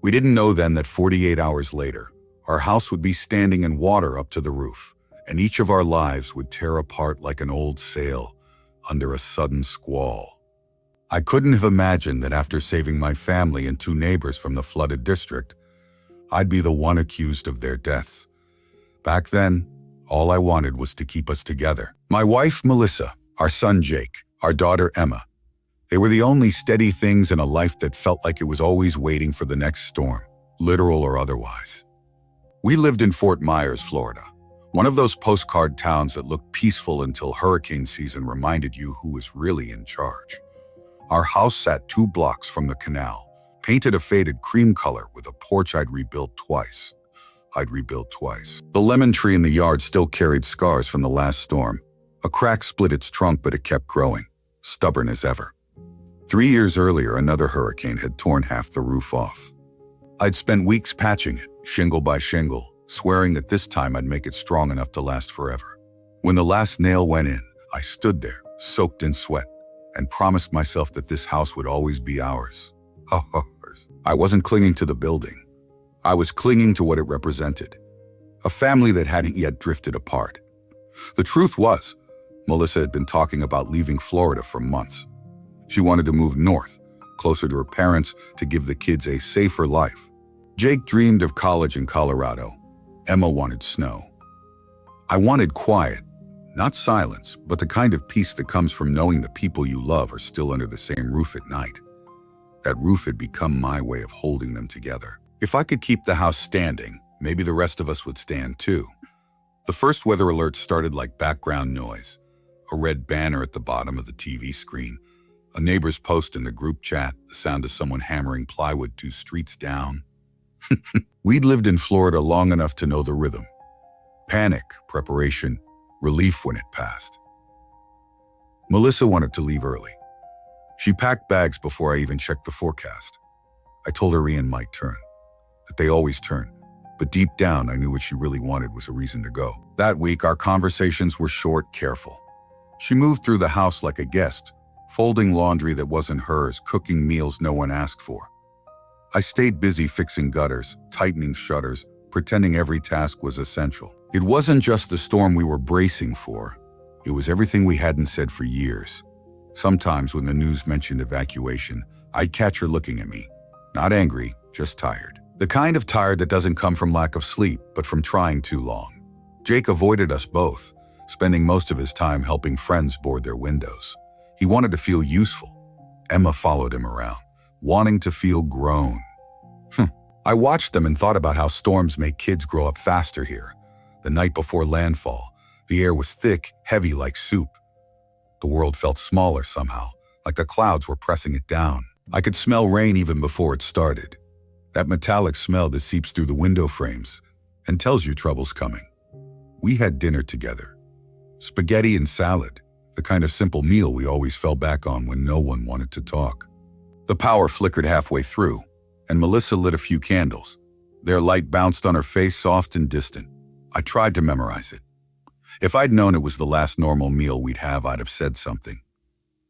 We didn't know then that 48 hours later, our house would be standing in water up to the roof, and each of our lives would tear apart like an old sail under a sudden squall. I couldn't have imagined that after saving my family and 2 neighbors from the flooded district, I'd be the one accused of their deaths. Back then, all I wanted was to keep us together. My wife, Melissa, our son, Jake, our daughter, Emma. They were the only steady things in a life that felt like it was always waiting for the next storm, literal or otherwise. We lived in Fort Myers, Florida, one of those postcard towns that looked peaceful until hurricane season reminded you who was really in charge. Our house sat 2 blocks from the canal, painted a faded cream color with a porch I'd rebuilt twice. The lemon tree in the yard still carried scars from the last storm. A crack split its trunk, but it kept growing, stubborn as ever. 3 years earlier, another hurricane had torn half the roof off. I'd spent weeks patching it, shingle by shingle, swearing that this time I'd make it strong enough to last forever. When the last nail went in, I stood there, soaked in sweat, and promised myself that this house would always be ours. Ours. I wasn't clinging to the building. I was clinging to what it represented. A family that hadn't yet drifted apart. The truth was, Melissa had been talking about leaving Florida for months. She wanted to move north, closer to her parents, to give the kids a safer life. Jake dreamed of college in Colorado. Emma wanted snow. I wanted quiet, not silence, but the kind of peace that comes from knowing the people you love are still under the same roof at night. That roof had become my way of holding them together. If I could keep the house standing, maybe the rest of us would stand too. The first weather alert started like background noise. A red banner at the bottom of the TV screen. A neighbor's post in the group chat, the sound of someone hammering plywood 2 streets down. We'd lived in Florida long enough to know the rhythm. Panic, preparation, relief when it passed. Melissa wanted to leave early. She packed bags before I even checked the forecast. I told her Ian might turn, that they always turn, but deep down I knew what she really wanted was a reason to go. That week our conversations were short, careful. She moved through the house like a guest, folding laundry that wasn't hers, cooking meals no one asked for. I stayed busy fixing gutters, tightening shutters, pretending every task was essential. It wasn't just the storm we were bracing for. It was everything we hadn't said for years. Sometimes when the news mentioned evacuation, I'd catch her looking at me. Not angry, just tired. The kind of tired that doesn't come from lack of sleep, but from trying too long. Jake avoided us both, spending most of his time helping friends board their windows. He wanted to feel useful. Emma followed him around, wanting to feel grown. I watched them and thought about how storms make kids grow up faster here. The night before landfall, the air was thick, heavy like soup. The world felt smaller somehow, like the clouds were pressing it down. I could smell rain even before it started. That metallic smell that seeps through the window frames and tells you trouble's coming. We had dinner together. Spaghetti and salad, the kind of simple meal we always fell back on when no one wanted to talk. The power flickered halfway through, and Melissa lit a few candles. Their light bounced on her face, soft and distant. I tried to memorize it. If I'd known it was the last normal meal we'd have, I'd have said something.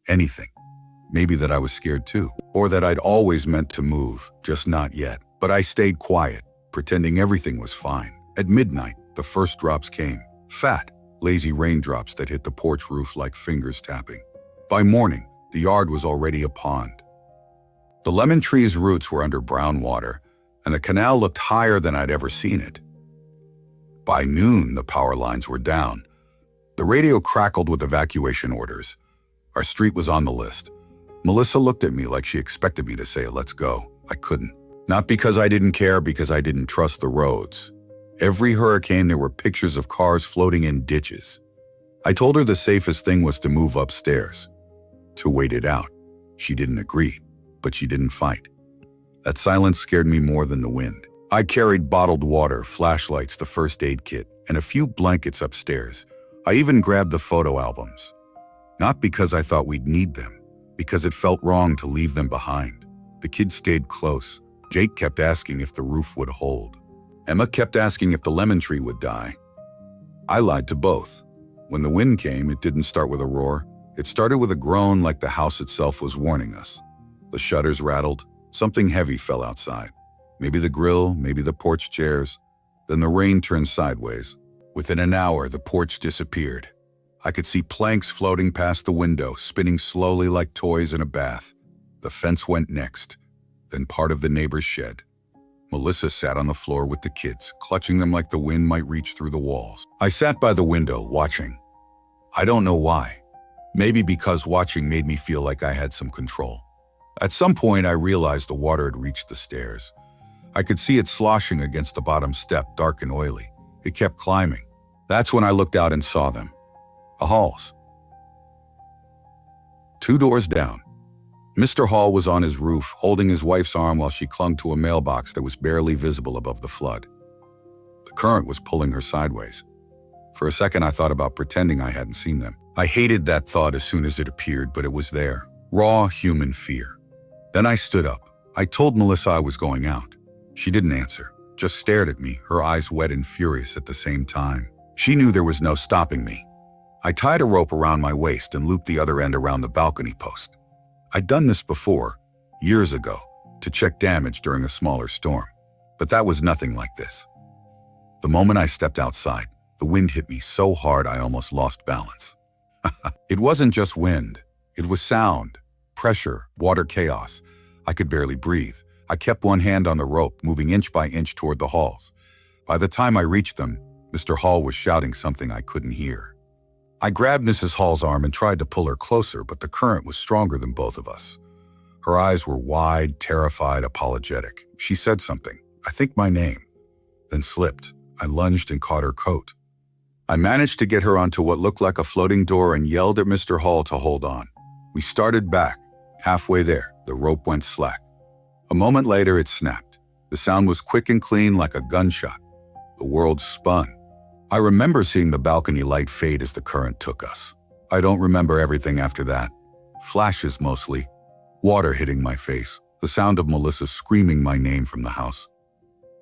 Anything. Maybe that I was scared too, or that I'd always meant to move, just not yet. But I stayed quiet, pretending everything was fine. At midnight, the first drops came. Fat, lazy raindrops that hit the porch roof like fingers tapping. By morning, the yard was already a pond. The lemon tree's roots were under brown water, and the canal looked higher than I'd ever seen it. By noon, the power lines were down. The radio crackled with evacuation orders. Our street was on the list. Melissa looked at me like she expected me to say, "Let's go." I couldn't. Not because I didn't care, because I didn't trust the roads. Every hurricane, there were pictures of cars floating in ditches. I told her the safest thing was to move upstairs, to wait it out. She didn't agree, but she didn't fight. That silence scared me more than the wind. I carried bottled water, flashlights, the first aid kit, and a few blankets upstairs. I even grabbed the photo albums. Not because I thought we'd need them, because it felt wrong to leave them behind. The kids stayed close. Jake kept asking if the roof would hold. Emma kept asking if the lemon tree would die. I lied to both. When the wind came, it didn't start with a roar. It started with a groan, like the house itself was warning us. The shutters rattled. Something heavy fell outside. Maybe the grill, maybe the porch chairs. Then the rain turned sideways. Within an hour, the porch disappeared. I could see planks floating past the window, spinning slowly like toys in a bath. The fence went next, then part of the neighbor's shed. Melissa sat on the floor with the kids, clutching them like the wind might reach through the walls. I sat by the window, watching. I don't know why. Maybe because watching made me feel like I had some control. At some point, I realized the water had reached the stairs. I could see it sloshing against the bottom step, dark and oily. It kept climbing. That's when I looked out and saw them. The Halls. 2 doors down. Mr. Hall was on his roof, holding his wife's arm while she clung to a mailbox that was barely visible above the flood. The current was pulling her sideways. For a second, I thought about pretending I hadn't seen them. I hated that thought as soon as it appeared, but it was there. Raw human fear. Then I stood up. I told Melissa I was going out. She didn't answer, just stared at me, her eyes wet and furious at the same time. She knew there was no stopping me. I tied a rope around my waist and looped the other end around the balcony post. I'd done this before, years ago, to check damage during a smaller storm. But that was nothing like this. The moment I stepped outside, the wind hit me so hard I almost lost balance. It wasn't just wind. It was sound, pressure, water chaos. I could barely breathe. I kept one hand on the rope, moving inch by inch toward the halls. By the time I reached them, Mr. Hall was shouting something I couldn't hear. I grabbed Mrs. Hall's arm and tried to pull her closer, but the current was stronger than both of us. Her eyes were wide, terrified, apologetic. She said something, I think my name, then slipped. I lunged and caught her coat. I managed to get her onto what looked like a floating door and yelled at Mr. Hall to hold on. We started back. Halfway there, the rope went slack. A moment later, it snapped. The sound was quick and clean like a gunshot. The world spun. I remember seeing the balcony light fade as the current took us. I don't remember everything after that. Flashes mostly. Water hitting my face. The sound of Melissa screaming my name from the house.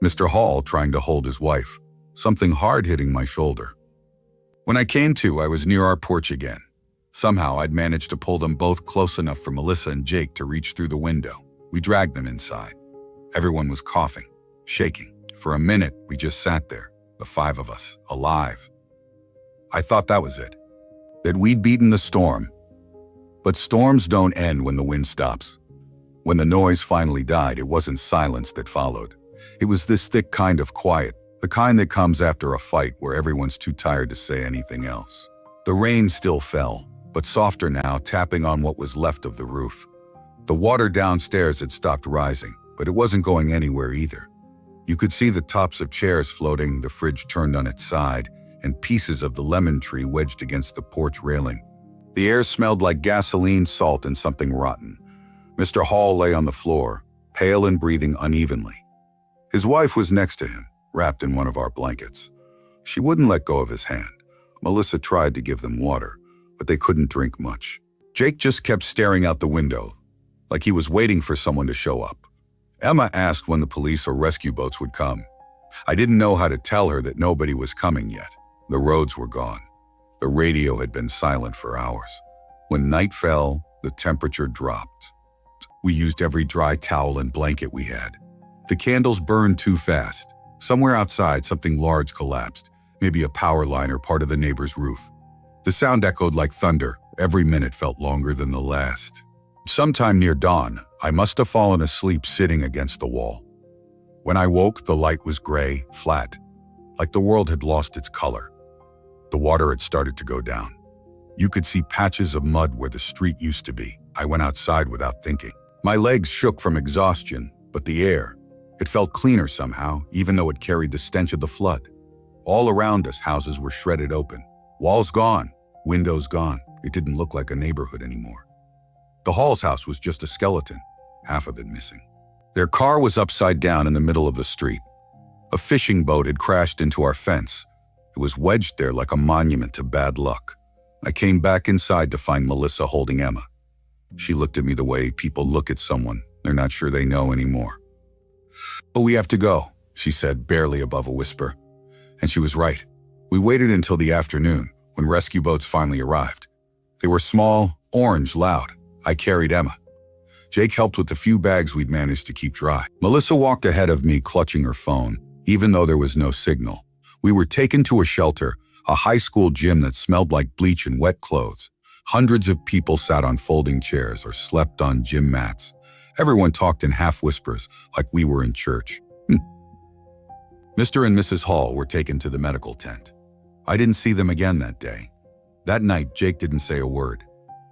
Mr. Hall trying to hold his wife. Something hard hitting my shoulder. When I came to, I was near our porch again. Somehow, I'd managed to pull them both close enough for Melissa and Jake to reach through the window. We dragged them inside. Everyone was coughing, shaking. For a minute, we just sat there, the 5 of us, alive. I thought that was it, that we'd beaten the storm. But storms don't end when the wind stops. When the noise finally died, it wasn't silence that followed. It was this thick kind of quiet, the kind that comes after a fight where everyone's too tired to say anything else. The rain still fell, but softer now, tapping on what was left of the roof. The water downstairs had stopped rising, but it wasn't going anywhere either. You could see the tops of chairs floating, the fridge turned on its side, and pieces of the lemon tree wedged against the porch railing. The air smelled like gasoline, salt, and something rotten. Mr. Hall lay on the floor, pale and breathing unevenly. His wife was next to him, wrapped in one of our blankets. She wouldn't let go of his hand. Melissa tried to give them water, but they couldn't drink much. Jake just kept staring out the window, like he was waiting for someone to show up. Emma asked when the police or rescue boats would come. I didn't know how to tell her that nobody was coming yet. The roads were gone. The radio had been silent for hours. When night fell, the temperature dropped. We used every dry towel and blanket we had. The candles burned too fast. Somewhere outside, something large collapsed, maybe a power line or part of the neighbor's roof. The sound echoed like thunder. Every minute felt longer than the last. Sometime near dawn, I must have fallen asleep sitting against the wall. When I woke, the light was gray, flat, like the world had lost its color. The water had started to go down. You could see patches of mud where the street used to be. I went outside without thinking. My legs shook from exhaustion, but the air, it felt cleaner somehow, even though it carried the stench of the flood. All around us, houses were shredded open. Walls gone, windows gone. It didn't look like a neighborhood anymore. The Hall's house was just a skeleton, half of it missing. Their car was upside down in the middle of the street. A fishing boat had crashed into our fence. It was wedged there like a monument to bad luck. I came back inside to find Melissa holding Emma. She looked at me the way people look at someone they're not sure they know anymore. "Oh, we have to go," she said, barely above a whisper. And she was right. We waited until the afternoon, when rescue boats finally arrived. They were small, orange, loud. I carried Emma. Jake helped with the few bags we'd managed to keep dry. Melissa walked ahead of me, clutching her phone, even though there was no signal. We were taken to a shelter, a high school gym that smelled like bleach and wet clothes. Hundreds of people sat on folding chairs or slept on gym mats. Everyone talked in half whispers, like we were in church. Mr. and Mrs. Hall were taken to the medical tent. I didn't see them again that day. That night, Jake didn't say a word.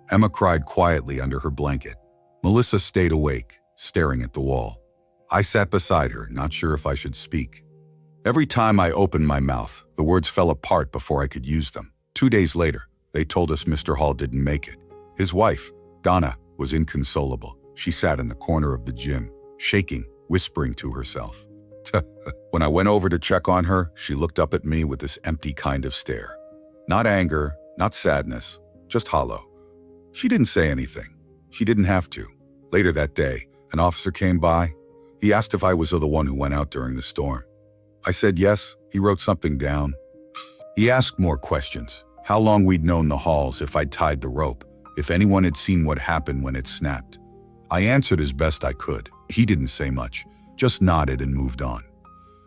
Emma cried quietly under her blanket. Melissa stayed awake, staring at the wall. I sat beside her, not sure if I should speak. Every time I opened my mouth, the words fell apart before I could use them. 2 days later, they told us Mr. Hall didn't make it. His wife, Donna, was inconsolable. She sat in the corner of the gym, shaking, whispering to herself. When I went over to check on her, she looked up at me with this empty kind of stare. Not anger, not sadness, just hollow. She didn't say anything. She didn't have to. Later that day, an officer came by. He asked if I was the one who went out during the storm. I said yes. He wrote something down. He asked more questions. How long we'd known the Halls, if I'd tied the rope, if anyone had seen what happened when it snapped. I answered as best I could. He didn't say much, just nodded and moved on.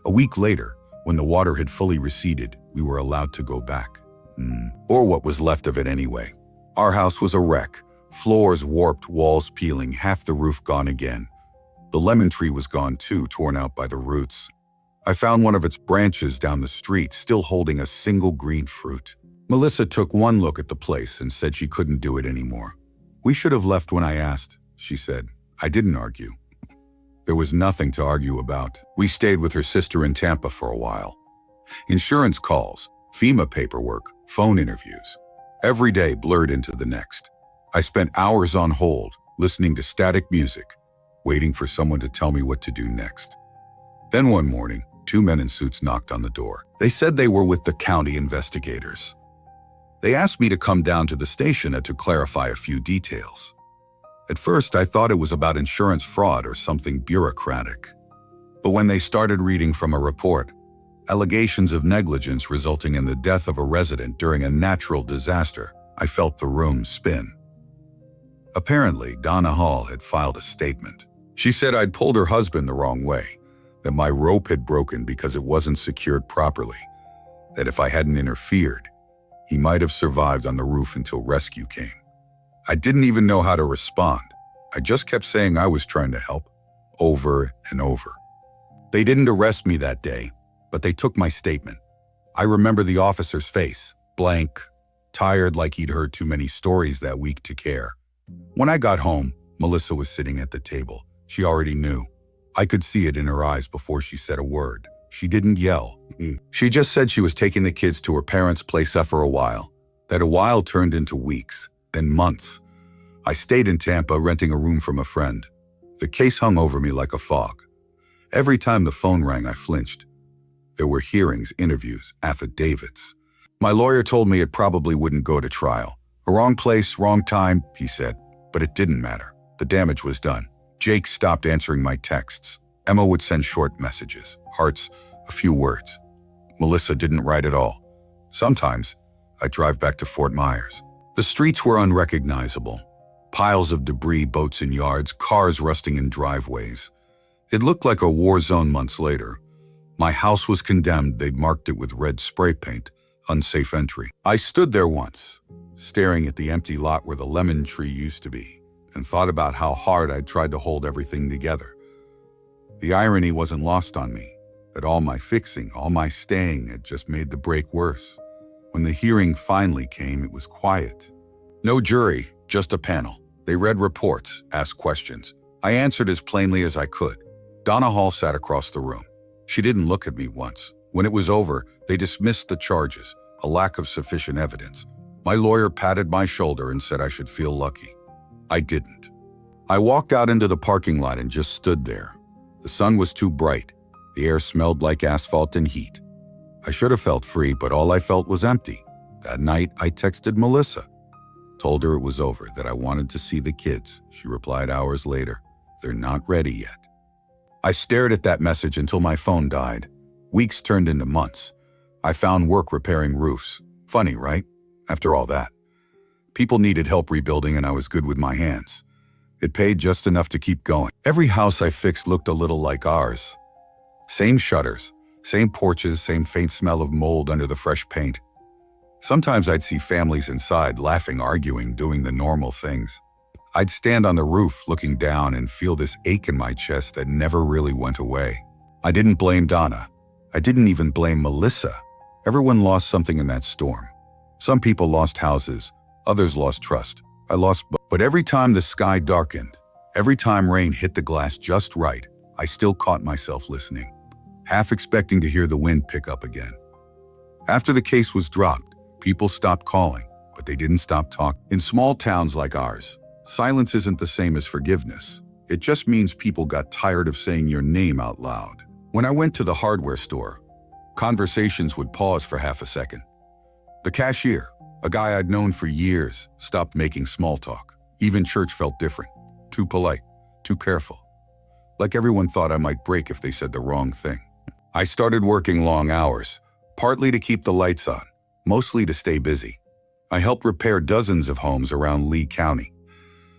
A week later, when the water had fully receded, we were allowed to go back. Or what was left of it anyway. Our house was a wreck. Floors warped, walls peeling, half the roof gone again. The lemon tree was gone too, torn out by the roots. I found one of its branches down the street, still holding a single green fruit. Melissa took one look at the place and said she couldn't do it anymore. We should have left when I asked, she said. I didn't argue. There was nothing to argue about. We stayed with her sister in Tampa for a while. Insurance calls, FEMA paperwork, phone interviews. Every day blurred into the next. I spent hours on hold, listening to static music, waiting for someone to tell me what to do next. Then one morning, 2 men in suits knocked on the door. They said they were with the county investigators. They asked me to come down to the station and to clarify a few details. At first, I thought it was about insurance fraud or something bureaucratic. But when they started reading from a report, allegations of negligence resulting in the death of a resident during a natural disaster, I felt the room spin. Apparently, Donna Hall had filed a statement. She said I'd pulled her husband the wrong way, that my rope had broken because it wasn't secured properly, that if I hadn't interfered, he might have survived on the roof until rescue came. I didn't even know how to respond. I just kept saying I was trying to help, over and over. They didn't arrest me that day, but they took my statement. I remember the officer's face, blank, tired like he'd heard too many stories that week to care. When I got home, Melissa was sitting at the table. She already knew. I could see it in her eyes before she said a word. She didn't yell. She just said she was taking the kids to her parents' place for a while. That a while turned into weeks, then months. I stayed in Tampa, renting a room from a friend. The case hung over me like a fog. Every time the phone rang, I flinched. There were hearings, interviews, affidavits. My lawyer told me it probably wouldn't go to trial. A wrong place, wrong time, he said, but it didn't matter. The damage was done. Jake stopped answering my texts. Emma would send short messages, hearts, a few words. Melissa didn't write at all. Sometimes, I'd drive back to Fort Myers. The streets were unrecognizable. Piles of debris, boats in yards, cars rusting in driveways. It looked like a war zone months later. My house was condemned. They'd marked it with red spray paint, unsafe entry. I stood there once, staring at the empty lot where the lemon tree used to be, and thought about how hard I'd tried to hold everything together. The irony wasn't lost on me, that all my fixing, all my staying had just made the break worse. When the hearing finally came, it was quiet. No jury, just a panel. They read reports, asked questions. I answered as plainly as I could. Donna Hall sat across the room. She didn't look at me once. When it was over, they dismissed the charges, a lack of sufficient evidence. My lawyer patted my shoulder and said I should feel lucky. I didn't. I walked out into the parking lot and just stood there. The sun was too bright. The air smelled like asphalt and heat. I should have felt free, but all I felt was empty. That night, I texted Melissa. Told her it was over, that I wanted to see the kids. She replied hours later, "They're not ready yet." I stared at that message until my phone died. Weeks turned into months. I found work repairing roofs. Funny, right? After all that. People needed help rebuilding and I was good with my hands. It paid just enough to keep going. Every house I fixed looked a little like ours. Same shutters, same porches, same faint smell of mold under the fresh paint. Sometimes I'd see families inside laughing, arguing, doing the normal things. I'd stand on the roof looking down and feel this ache in my chest that never really went away. I didn't blame Donna. I didn't even blame Melissa. Everyone lost something in that storm. Some people lost houses, others lost trust. I lost both. But every time the sky darkened, every time rain hit the glass just right, I still caught myself listening, half expecting to hear the wind pick up again. After the case was dropped, people stopped calling, but they didn't stop talking. In small towns like ours, silence isn't the same as forgiveness. It just means people got tired of saying your name out loud. When I went to the hardware store, conversations would pause for half a second. The cashier, a guy I'd known for years, stopped making small talk. Even church felt different, too polite, too careful. Like everyone thought I might break if they said the wrong thing. I started working long hours, partly to keep the lights on, mostly to stay busy. I helped repair dozens of homes around Lee County.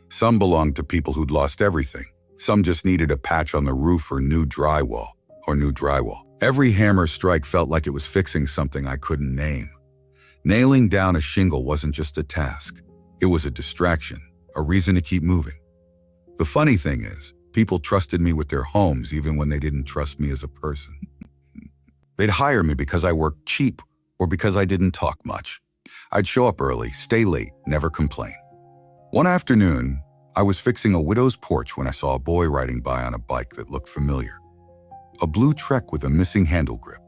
Some belonged to people who'd lost everything. Some just needed a patch on the roof or new drywall. Every hammer strike felt like it was fixing something I couldn't name. Nailing down a shingle wasn't just a task. It was a distraction, a reason to keep moving. The funny thing is, people trusted me with their homes even when they didn't trust me as a person. They'd hire me because I worked cheap or because I didn't talk much. I'd show up early, stay late, never complain. One afternoon, I was fixing a widow's porch when I saw a boy riding by on a bike that looked familiar. A blue Trek with a missing handle grip.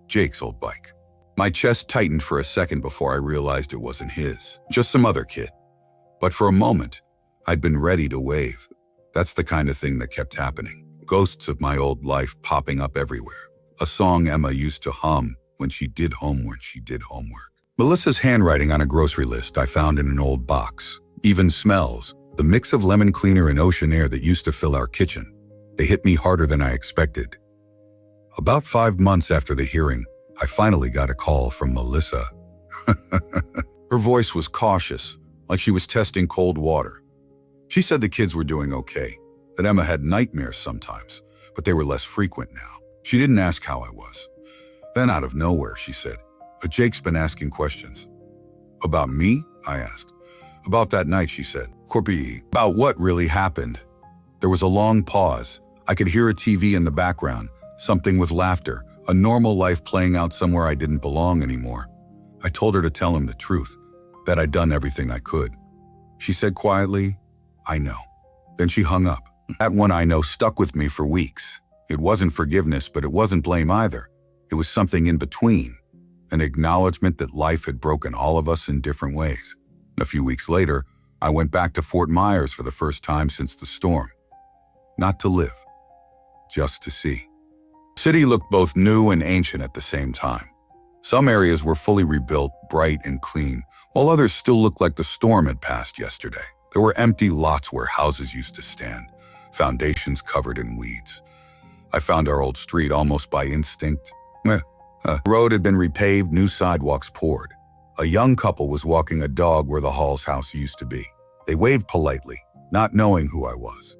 Jake's old bike. My chest tightened for a second before I realized it wasn't his, just some other kid. But for a moment, I'd been ready to wave. That's the kind of thing that kept happening. Ghosts of my old life popping up everywhere. A song Emma used to hum when she did homework. Melissa's handwriting on a grocery list I found in an old box. Even smells, the mix of lemon cleaner and ocean air that used to fill our kitchen. They hit me harder than I expected. About 5 months after the hearing, I finally got a call from Melissa. Her voice was cautious, like she was testing cold water. She said the kids were doing okay, that Emma had nightmares sometimes, but they were less frequent now. She didn't ask how I was. Then out of nowhere, she said, "But Jake's been asking questions." "About me?" I asked. "About that night," she said. "Corby, about what really happened?" There was a long pause. I could hear a TV in the background, something with laughter, a normal life playing out somewhere I didn't belong anymore. I told her to tell him the truth, that I'd done everything I could. She said quietly, "I know." Then she hung up. That one "I know" stuck with me for weeks. It wasn't forgiveness, but it wasn't blame either. It was something in between, an acknowledgement that life had broken all of us in different ways. A few weeks later, I went back to Fort Myers for the first time since the storm. Not to live, just to see. The city looked both new and ancient at the same time. Some areas were fully rebuilt, bright and clean, while others still looked like the storm had passed yesterday. There were empty lots where houses used to stand, foundations covered in weeds. I found our old street almost by instinct. The road had been repaved, new sidewalks poured. A young couple was walking a dog where the Hall's house used to be. They waved politely, not knowing who I was.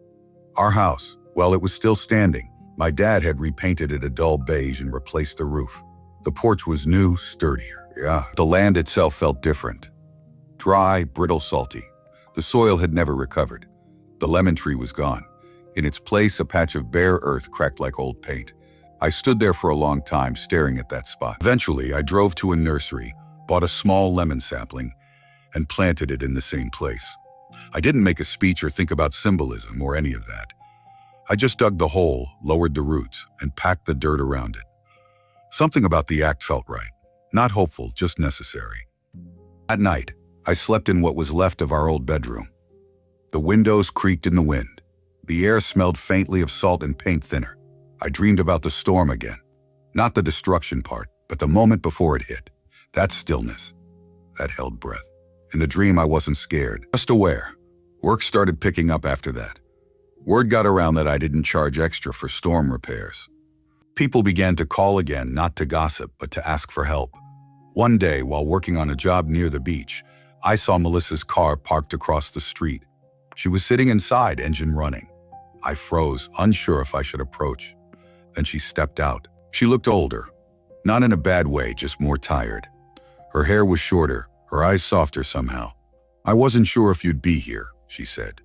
Our house, well, it was still standing. My dad had repainted it a dull beige and replaced the roof. The porch was new, sturdier. The land itself felt different. Dry, brittle, salty. The soil had never recovered. The lemon tree was gone. In its place, a patch of bare earth cracked like old paint. I stood there for a long time, staring at that spot. Eventually, I drove to a nursery, bought a small lemon sapling, and planted it in the same place. I didn't make a speech or think about symbolism or any of that. I just dug the hole, lowered the roots, and packed the dirt around it. Something about the act felt right. Not hopeful, just necessary. At night, I slept in what was left of our old bedroom. The windows creaked in the wind. The air smelled faintly of salt and paint thinner. I dreamed about the storm again. Not the destruction part, but the moment before it hit. That stillness. That held breath. In the dream, I wasn't scared, just aware. Work started picking up after that. Word got around that I didn't charge extra for storm repairs. People began to call again, not to gossip, but to ask for help. One day, while working on a job near the beach, I saw Melissa's car parked across the street. She was sitting inside, engine running. I froze, unsure if I should approach. Then she stepped out. She looked older. Not in a bad way, just more tired. Her hair was shorter, her eyes softer somehow. "I wasn't sure if you'd be here," she said.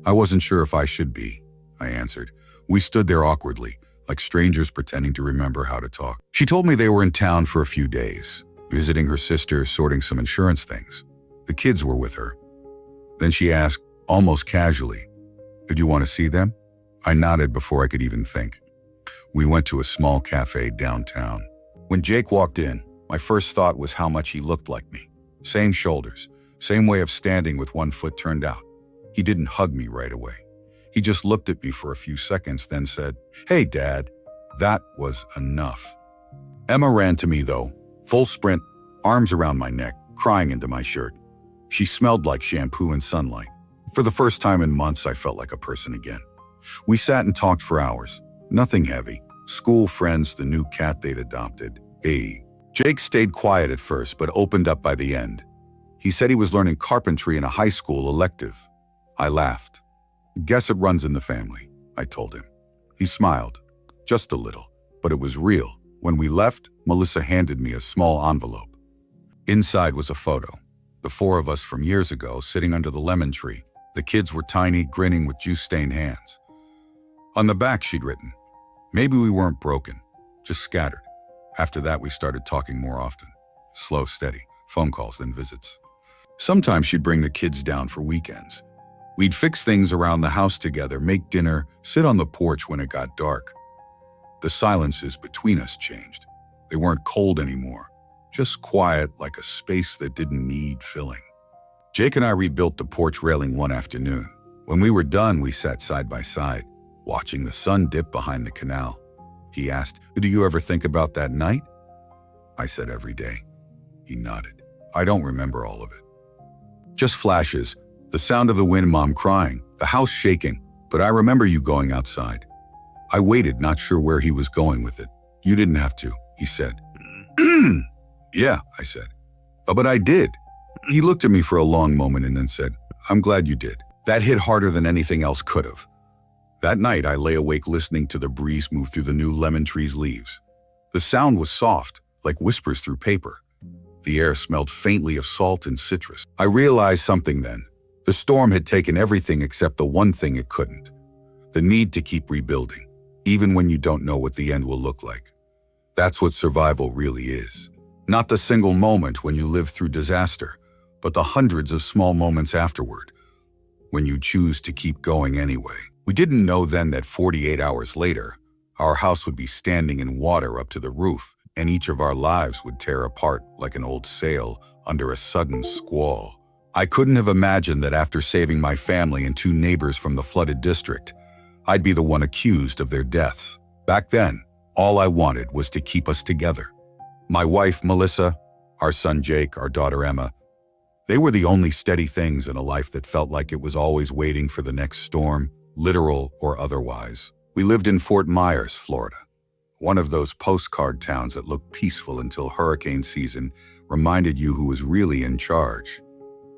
"I wasn't sure if I should be," I answered. We stood there awkwardly, like strangers pretending to remember how to talk. She told me they were in town for a few days, visiting her sister, sorting some insurance things. The kids were with her. Then she asked, almost casually, "Did you want to see them?" I nodded before I could even think. We went to a small cafe downtown. When Jake walked in, my first thought was how much he looked like me. Same shoulders, same way of standing with one foot turned out. He didn't hug me right away. He just looked at me for a few seconds, then said, "Hey, Dad." That was enough. Emma ran to me though, full sprint, arms around my neck, crying into my shirt. She smelled like shampoo and sunlight. For the first time in months, I felt like a person again. We sat and talked for hours. Nothing heavy. School friends, the new cat they'd adopted. Jake stayed quiet at first, but opened up by the end. He said he was learning carpentry in a high school elective. I laughed. "Guess it runs in the family," I told him. He smiled, just a little, but it was real. When we left, Melissa handed me a small envelope. Inside was a photo. The four of us from years ago, sitting under the lemon tree. The kids were tiny, grinning with juice-stained hands. On the back, she'd written, "Maybe we weren't broken, just scattered." After that, we started talking more often. Slow, steady, phone calls, then visits. Sometimes she'd bring the kids down for weekends. We'd fix things around the house together, make dinner, sit on the porch when it got dark. The silences between us changed. They weren't cold anymore, just quiet, like a space that didn't need filling. Jake and I rebuilt the porch railing one afternoon. When we were done, we sat side by side, watching the sun dip behind the canal. He asked, "Do you ever think about that night?" I said, "Every day." He nodded. I don't remember all of it. Just flashes, the sound of the wind, Mom crying, the house shaking, but I remember you going outside. I waited, not sure where he was going with it. "You didn't have to," he said. "Yeah," I said. But I did." He looked at me for a long moment and then said, "I'm glad you did." That hit harder than anything else could have. That night, I lay awake listening to the breeze move through the new lemon tree's leaves. The sound was soft, like whispers through paper. The air smelled faintly of salt and citrus. I realized something then. The storm had taken everything except the one thing it couldn't: the need to keep rebuilding, even when you don't know what the end will look like. That's what survival really is. Not the single moment when you live through disaster, but the hundreds of small moments afterward, when you choose to keep going anyway. We didn't know then that 48 hours later, our house would be standing in water up to the roof, and each of our lives would tear apart like an old sail under a sudden squall. I couldn't have imagined that after saving my family and two neighbors from the flooded district, I'd be the one accused of their deaths. Back then, all I wanted was to keep us together. My wife, Melissa, our son Jake, our daughter Emma, they were the only steady things in a life that felt like it was always waiting for the next storm, literal or otherwise. We lived in Fort Myers, Florida, one of those postcard towns that looked peaceful until hurricane season reminded you who was really in charge.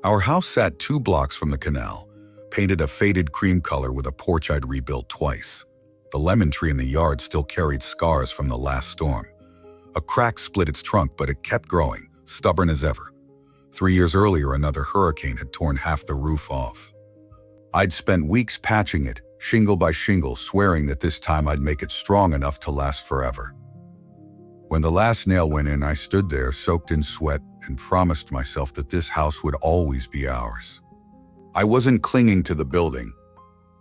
Our house sat 2 blocks from the canal, painted a faded cream color with a porch I'd rebuilt twice. The lemon tree in the yard still carried scars from the last storm. A crack split its trunk, but it kept growing, stubborn as ever. 3 years earlier, another hurricane had torn half the roof off. I'd spent weeks patching it, shingle by shingle, swearing that this time I'd make it strong enough to last forever. When the last nail went in, I stood there, soaked in sweat, and promised myself that this house would always be ours. I wasn't clinging to the building.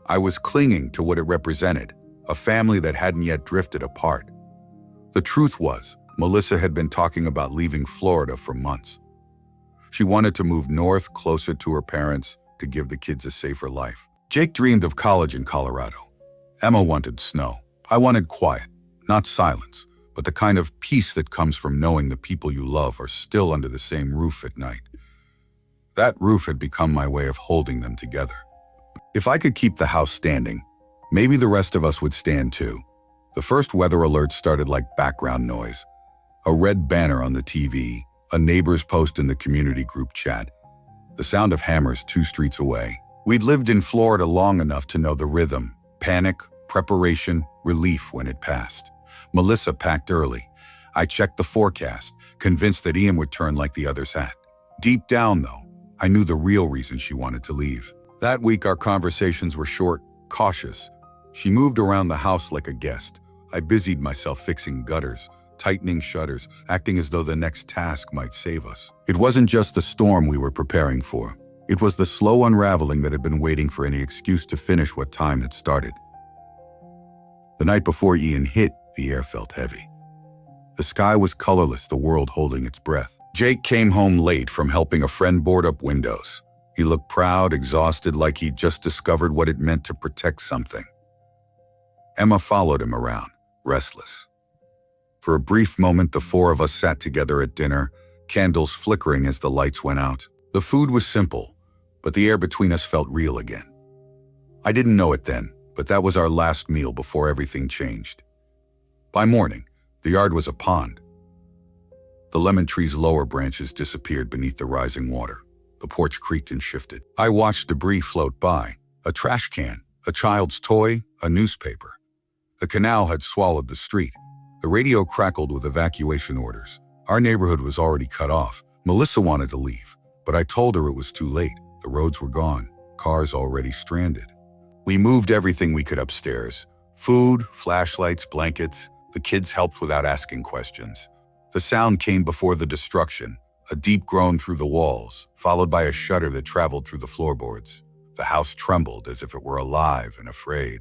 I was clinging to what it represented, a family that hadn't yet drifted apart. The truth was, Melissa had been talking about leaving Florida for months. She wanted to move north, closer to her parents, to give the kids a safer life. Jake dreamed of college in Colorado. Emma wanted snow. I wanted quiet, not silence, but the kind of peace that comes from knowing the people you love are still under the same roof at night. That roof had become my way of holding them together. If I could keep the house standing, maybe the rest of us would stand too. The first weather alert started like background noise. A red banner on the TV, a neighbor's post in the community group chat, the sound of hammers 2 streets away. We'd lived in Florida long enough to know the rhythm: panic, preparation, relief when it passed. Melissa packed early. I checked the forecast, convinced that Ian would turn like the others had. Deep down, though, I knew the real reason she wanted to leave. That week, our conversations were short, cautious. She moved around the house like a guest. I busied myself fixing gutters, tightening shutters, acting as though the next task might save us. It wasn't just the storm we were preparing for. It was the slow unraveling that had been waiting for any excuse to finish what time had started. The night before Ian hit, the air felt heavy. The sky was colorless, the world holding its breath. Jake came home late from helping a friend board up windows. He looked proud, exhausted, like he'd just discovered what it meant to protect something. Emma followed him around, restless. For a brief moment, the four of us sat together at dinner, candles flickering as the lights went out. The food was simple, but the air between us felt real again. I didn't know it then, but that was our last meal before everything changed. By morning, the yard was a pond. The lemon tree's lower branches disappeared beneath the rising water. The porch creaked and shifted. I watched debris float by: a trash can, a child's toy, a newspaper. The canal had swallowed the street. The radio crackled with evacuation orders. Our neighborhood was already cut off. Melissa wanted to leave, but I told her it was too late. The roads were gone, cars already stranded. We moved everything we could upstairs: food, flashlights, blankets. The kids helped without asking questions. The sound came before the destruction, a deep groan through the walls, followed by a shudder that traveled through the floorboards. The house trembled as if it were alive and afraid.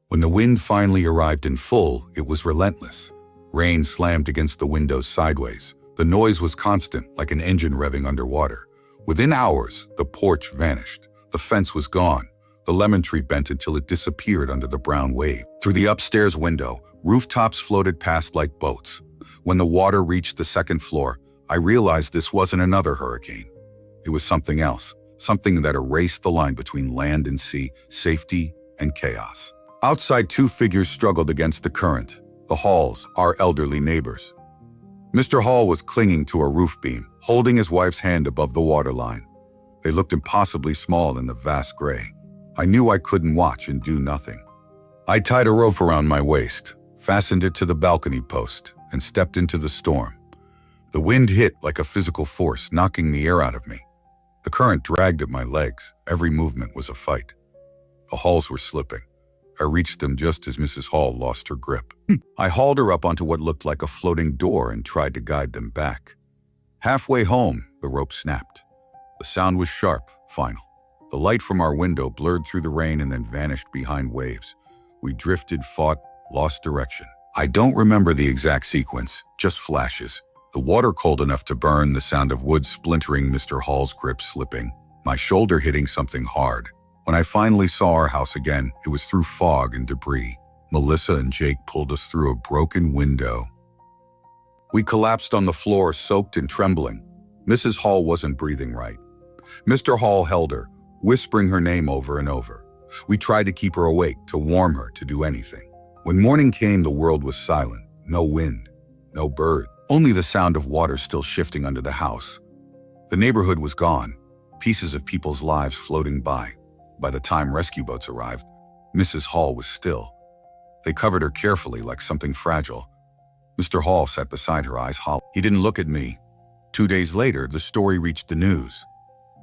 When the wind finally arrived in full, it was relentless. Rain slammed against the windows sideways. The noise was constant, like an engine revving underwater. Within hours, the porch vanished. The fence was gone. The lemon tree bent until it disappeared under the brown wave. Through the upstairs window, rooftops floated past like boats. When the water reached the second floor, I realized this wasn't another hurricane. It was something else, something that erased the line between land and sea, safety and chaos. Outside, two figures struggled against the current: the Halls, our elderly neighbors. Mr. Hall was clinging to a roof beam, holding his wife's hand above the waterline. They looked impossibly small in the vast gray. I knew I couldn't watch and do nothing. I tied a rope around my waist, fastened it to the balcony post, and stepped into the storm. The wind hit like a physical force, knocking the air out of me. The current dragged at my legs. Every movement was a fight. The Halls were slipping. I reached them just as Mrs. Hall lost her grip. I hauled her up onto what looked like a floating door and tried to guide them back. Halfway home, the rope snapped. The sound was sharp, final. The light from our window blurred through the rain and then vanished behind waves. We drifted, fought, lost direction. I don't remember the exact sequence, just flashes. The water cold enough to burn, the sound of wood splintering, Mr. Hall's grip slipping, my shoulder hitting something hard. When I finally saw our house again, it was through fog and debris. Melissa and Jake pulled us through a broken window. We collapsed on the floor, soaked and trembling. Mrs. Hall wasn't breathing right. Mr. Hall held her, whispering her name over and over. We tried to keep her awake, to warm her, to do anything. When morning came, the world was silent. No wind, no bird, only the sound of water still shifting under the house. The neighborhood was gone, pieces of people's lives floating by. By the time rescue boats arrived, Mrs. Hall was still. They covered her carefully like something fragile. Mr. Hall sat beside her, eyes hollow. He didn't look at me. 2 days later, the story reached the news.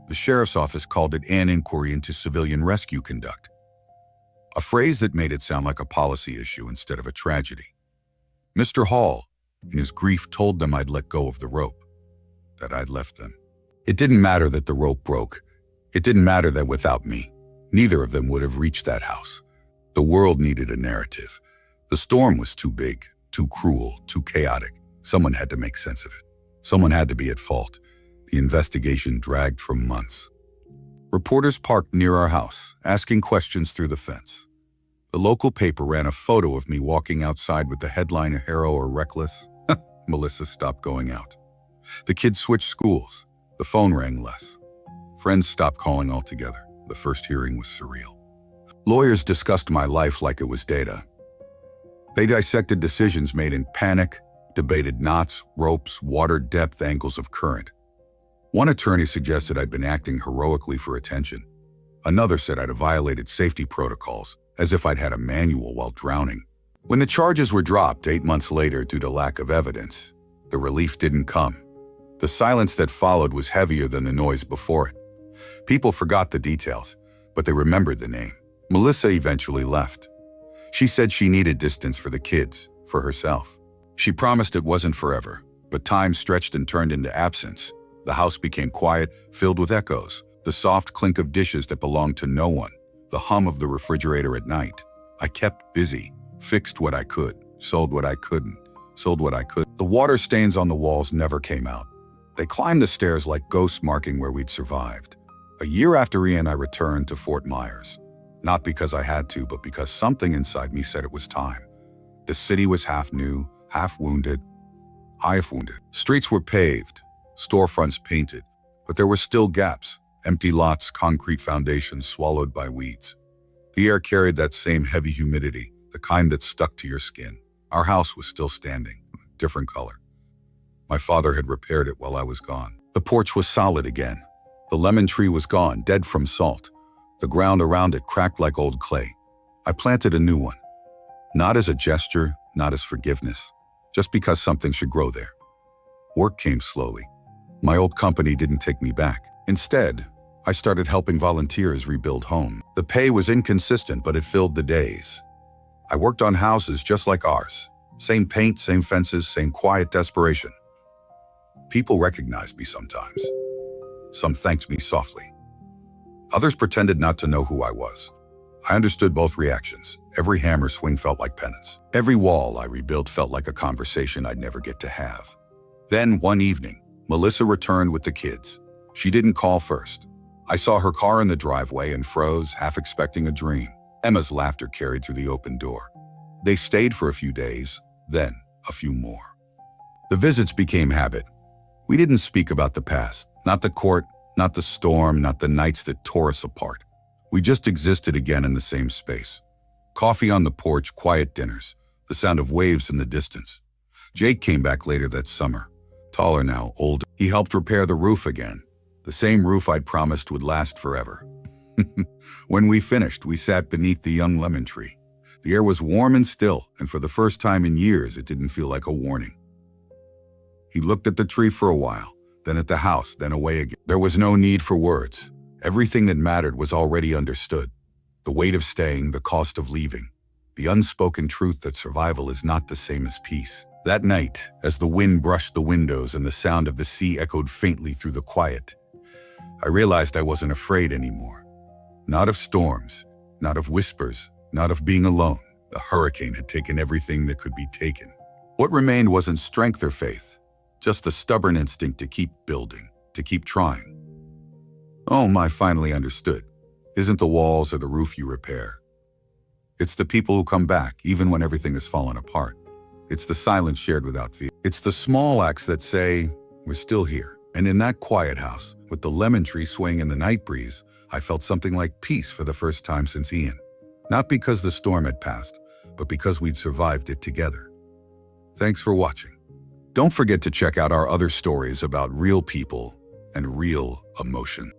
The sheriff's office called it an inquiry into civilian rescue conduct, a phrase that made it sound like a policy issue instead of a tragedy. Mr. Hall, in his grief, told them I'd let go of the rope, that I'd left them. It didn't matter that the rope broke. It didn't matter that without me, neither of them would have reached that house. The world needed a narrative. The storm was too big, too cruel, too chaotic. Someone had to make sense of it. Someone had to be at fault. The investigation dragged for months. Reporters parked near our house, asking questions through the fence. The local paper ran a photo of me walking outside with the headline, "A hero or reckless." Melissa stopped going out. The kids switched schools. The phone rang less. Friends stopped calling altogether. The first hearing was surreal. Lawyers discussed my life like it was data. They dissected decisions made in panic, debated knots, ropes, water depth, angles of current. One attorney suggested I'd been acting heroically for attention. Another said I'd have violated safety protocols, as if I'd had a manual while drowning. When the charges were dropped 8 months later due to lack of evidence, the relief didn't come. The silence that followed was heavier than the noise before it. People forgot the details, but they remembered the name. Melissa eventually left. She said she needed distance for the kids, for herself. She promised it wasn't forever, but time stretched and turned into absence. The house became quiet, filled with echoes, the soft clink of dishes that belonged to no one, the hum of the refrigerator at night. I kept busy, fixed what I could, sold what I couldn't, sold what I could. The water stains on the walls never came out. They climbed the stairs like ghosts marking where we'd survived. A year after Ian, I returned to Fort Myers. Not because I had to, but because something inside me said it was time. The city was half new, half wounded, half wounded. Streets were paved, storefronts painted, but there were still gaps, empty lots, concrete foundations swallowed by weeds. The air carried that same heavy humidity, the kind that stuck to your skin. Our house was still standing, different color. My father had repaired it while I was gone. The porch was solid again. The lemon tree was gone, dead from salt. The ground around it cracked like old clay. I planted a new one. Not as a gesture, not as forgiveness, just because something should grow there. Work came slowly. My old company didn't take me back. Instead, I started helping volunteers rebuild homes. The pay was inconsistent, but it filled the days. I worked on houses just like ours. Same paint, same fences, same quiet desperation. People recognized me sometimes. Some thanked me softly. Others pretended not to know who I was. I understood both reactions. Every hammer swing felt like penance. Every wall I rebuilt felt like a conversation I'd never get to have. Then, one evening, Melissa returned with the kids. She didn't call first. I saw her car in the driveway and froze, half expecting a dream. Emma's laughter carried through the open door. They stayed for a few days, then a few more. The visits became habit. We didn't speak about the past, not the court, not the storm, not the nights that tore us apart. We just existed again in the same space. Coffee on the porch, quiet dinners, the sound of waves in the distance. Jake came back later that summer, taller now, older. He helped repair the roof again, the same roof I'd promised would last forever. When we finished, we sat beneath the young lemon tree. The air was warm and still, and for the first time in years, it didn't feel like a warning. He looked at the tree for a while, then at the house, then away again. There was no need for words. Everything that mattered was already understood. The weight of staying, the cost of leaving. The unspoken truth that survival is not the same as peace. That night, as the wind brushed the windows and the sound of the sea echoed faintly through the quiet, I realized I wasn't afraid anymore. Not of storms, not of whispers, not of being alone. The hurricane had taken everything that could be taken. What remained wasn't strength or faith, just the stubborn instinct to keep building, to keep trying. I finally understood. Isn't the walls or the roof you repair. It's the people who come back, even when everything has fallen apart. It's the silence shared without fear. It's the small acts that say, we're still here. And in that quiet house, with the lemon tree swaying in the night breeze, I felt something like peace for the first time since Ian. Not because the storm had passed, but because we'd survived it together. Thanks for watching. Don't forget to check out our other stories about real people and real emotion.